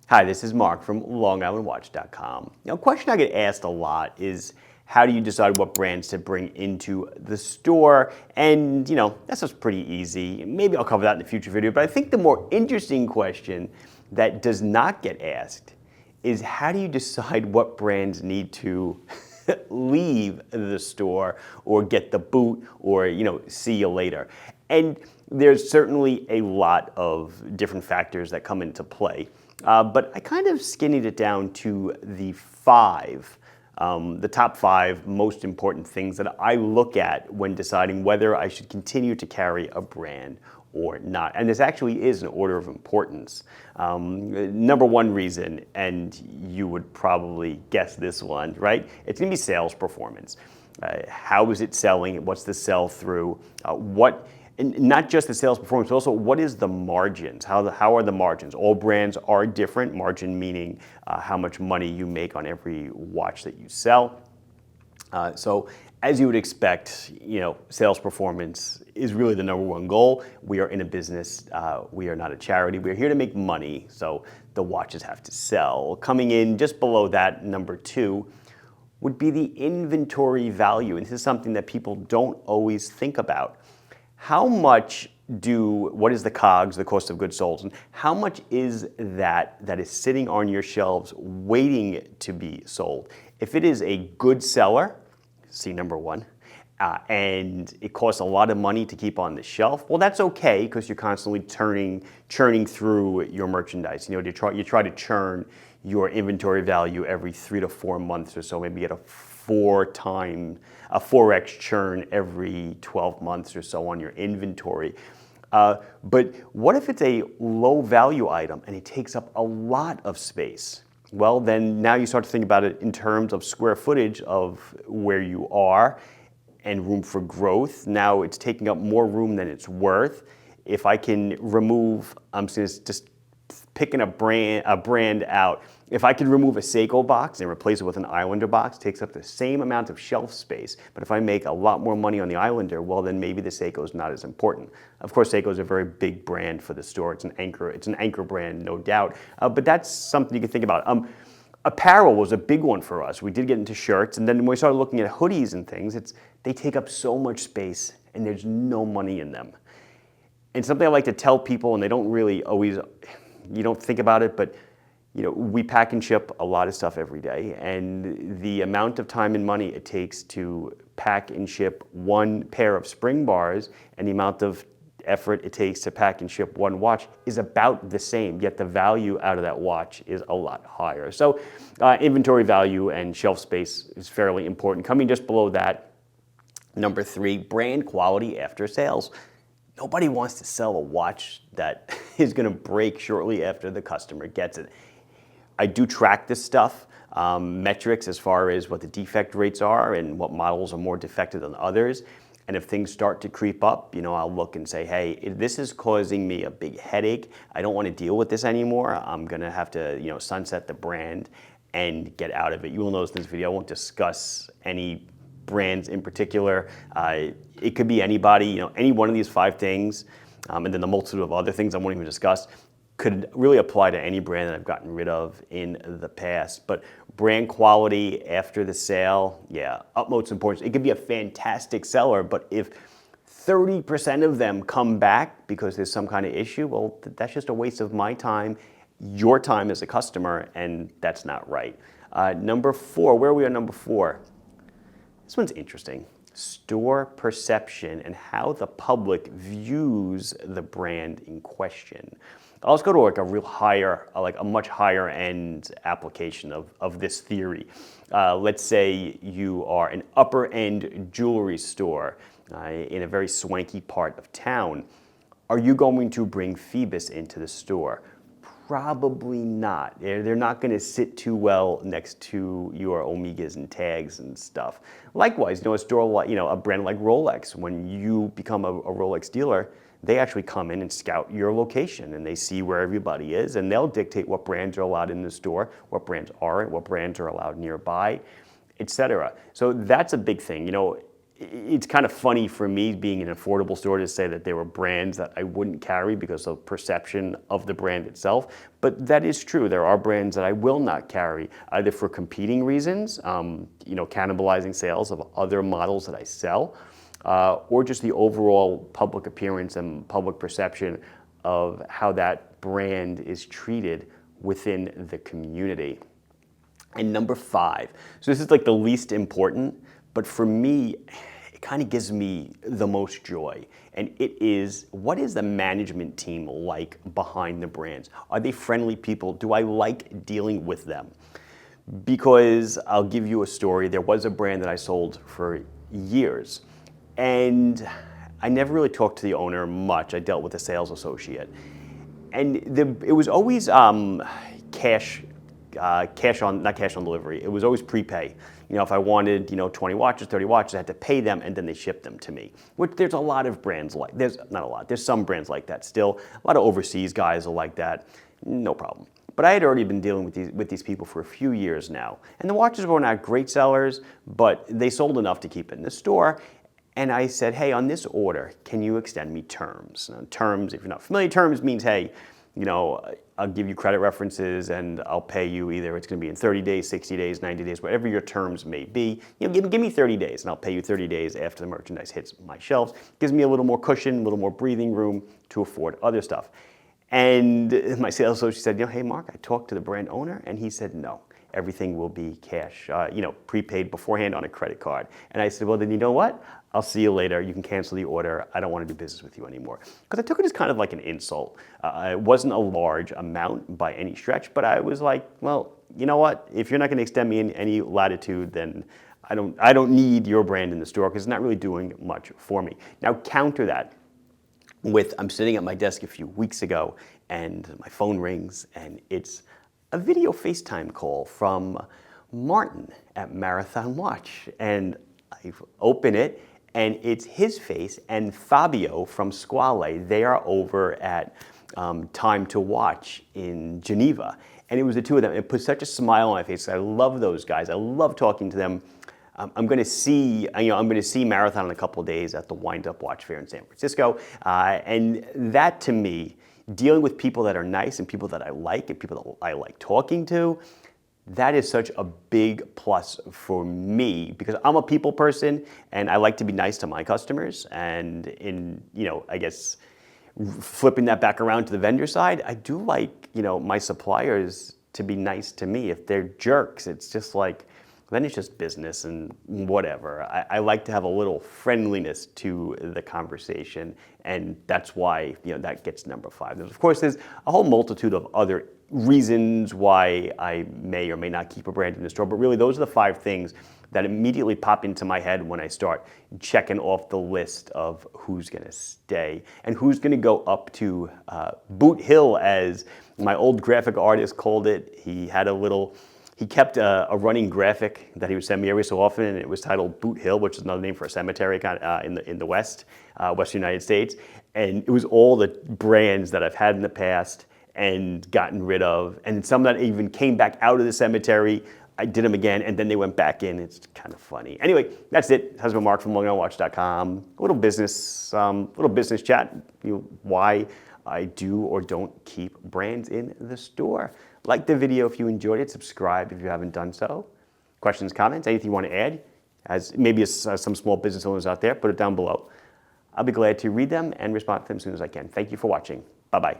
Hi, this is Mark from LongIslandWatch.com. A question I get asked a lot is how do you decide what brands to bring into the store? And that's just pretty easy. Maybe I'll cover that in a future video, but I think the more interesting question that does not get asked is how do you decide what brands need to leave the store or get the boot or see you later? And there's certainly a lot of different factors that come into play. But I kind of skinnied it down to the top five most important things that I look at when deciding whether I should continue to carry a brand or not. And this actually is an order of importance. Number one reason, and you would probably guess this one, right? It's gonna be sales performance. How is it selling? What's the sell-through? And not just the sales performance, but also what is the margins? How are the margins? All brands are different. Margin meaning how much money you make on every watch that you sell. So as you would expect, sales performance is really the number one goal. We are in a business. We are not a charity. We are here to make money. So the watches have to sell. Coming in just below that, number two, would be the inventory value. And this is something that people don't always think about. What is the COGS, the cost of goods sold, and how much is that is sitting on your shelves waiting to be sold? If it is a good seller, see number one, and it costs a lot of money to keep on the shelf, well, that's okay because you're constantly churning through your merchandise. You try to churn your inventory value every 3 to 4 months or so, maybe at a 4x churn every 12 months or so on your inventory. But what if it's a low value item and it takes up a lot of space? Well, then now you start to think about it in terms of square footage of where you are and room for growth. Now it's taking up more room than it's worth. If I can remove, I'm just picking a brand out. If I could remove a Seiko box and replace it with an Islander box, it takes up the same amount of shelf space. But if I make a lot more money on the Islander, well, then maybe the Seiko is not as important. Of course, Seiko is a very big brand for the store. It's an anchor brand, no doubt. But that's something you can think about. Apparel was a big one for us. We did get into shirts, and then when we started looking at hoodies and things, they take up so much space, and there's no money in them. And something I like to tell people, and they don't really always, you don't think about it, but we pack and ship a lot of stuff every day, and the amount of time and money it takes to pack and ship one pair of spring bars and the amount of effort it takes to pack and ship one watch is about the same, yet the value out of that watch is a lot higher. So inventory value and shelf space is fairly important. Coming just below that, number three, brand quality after sales. Nobody wants to sell a watch that is going to break shortly after the customer gets it. I do track this stuff, metrics as far as what the defect rates are and what models are more defective than others. And if things start to creep up, I'll look and say, hey, this is causing me a big headache. I don't want to deal with this anymore. I'm going to have to, sunset the brand and get out of it. You will notice in this video, I won't discuss any brands in particular. It could be anybody, any one of these five things, and then the multitude of other things I won't even discuss could really apply to any brand that I've gotten rid of in the past. But brand quality after the sale, yeah, utmost importance. It could be a fantastic seller, but if 30% of them come back because there's some kind of issue, well, that's just a waste of my time, your time as a customer, and that's not right. Number four, where are we on number four? This one's interesting. Store perception and how the public views the brand in question. Let's go to a much higher end application of this theory. Let's say you are an upper end jewelry store in a very swanky part of town. Are you going to bring Phoebus into the store? Probably not. They're not going to sit too well next to your Omegas and tags and stuff. Likewise, a store a brand like Rolex, when you become a Rolex dealer, they actually come in and scout your location and they see where everybody is and they'll dictate what brands are allowed in the store, what brands aren't, what brands are allowed nearby, etc. So that's a big thing. it's kind of funny for me being an affordable store to say that there were brands that I wouldn't carry because of perception of the brand itself. But that is true. There are brands that I will not carry, either for competing reasons, cannibalizing sales of other models that I sell, or just the overall public appearance and public perception of how that brand is treated within the community. And number 5, so this is like the least important, but for me, it kind of gives me the most joy. And it is, what is the management team like behind the brands? Are they friendly people? Do I like dealing with them? Because I'll give you a story. There was a brand that I sold for years, and I never really talked to the owner much. I dealt with a sales associate. And it was always cash on, not cash on delivery. It was always prepay. If I wanted, 20 watches, 30 watches, I had to pay them and then they shipped them to me. Which there's a lot of brands like, there's not a lot, there's some brands like that still. A lot of overseas guys are like that, no problem. But I had already been dealing with these people for a few years now. And the watches were not great sellers, but they sold enough to keep it in the store. And I said, hey, on this order, can you extend me terms? Now, terms, if you're not familiar, terms means, hey, I'll give you credit references and I'll pay you either it's going to be in 30 days, 60 days, 90 days, whatever your terms may be. Give me 30 days and I'll pay you 30 days after the merchandise hits my shelves. Gives me a little more cushion, a little more breathing room to afford other stuff. And my sales associate said, hey, Mark, I talked to the brand owner and he said, no, everything will be cash, prepaid beforehand on a credit card. And I said, well, then you know what? I'll see you later. You can cancel the order. I don't want to do business with you anymore. Because I took it as kind of like an insult. It wasn't a large amount by any stretch, but I was like, well, you know what? If you're not going to extend me in any latitude, then I don't need your brand in the store because it's not really doing much for me. Now counter that with, I'm sitting at my desk a few weeks ago and my phone rings and it's a video FaceTime call from Martin at Marathon Watch. And I open it and it's his face and Fabio from Squale. They are over at Time to Watch in Geneva. And it was the two of them. It put such a smile on my face. I love those guys. I love talking to them. I'm going to see Marathon in a couple of days at the Wind Up Watch Fair in San Francisco. And that to me, dealing with people that are nice and people that I like and people that I like talking to, that is such a big plus for me because I'm a people person and I like to be nice to my customers. And I guess flipping that back around to the vendor side, I do like, my suppliers to be nice to me. If they're jerks, it's just like, then it's just business and whatever. I like to have a little friendliness to the conversation, and that's why that gets number 5. Of course, there's a whole multitude of other reasons why I may or may not keep a brand in the store, but really those are the 5 things that immediately pop into my head when I start checking off the list of who's going to stay and who's going to go up to Boot Hill, as my old graphic artist called it. He kept a running graphic that he would send me every so often, and it was titled Boot Hill, which is another name for a cemetery in the Western United States. And it was all the brands that I've had in the past and gotten rid of, and some that even came back out of the cemetery. I did them again, and then they went back in. It's kind of funny. Anyway, that's it. Husband Mark from LongIslandWatch.com. A little business chat. Why I do or don't keep brands in the store. Like the video if you enjoyed it. Subscribe if you haven't done so. Questions, comments, anything you want to add? Maybe some small business owners out there, put it down below. I'll be glad to read them and respond to them as soon as I can. Thank you for watching. Bye-bye.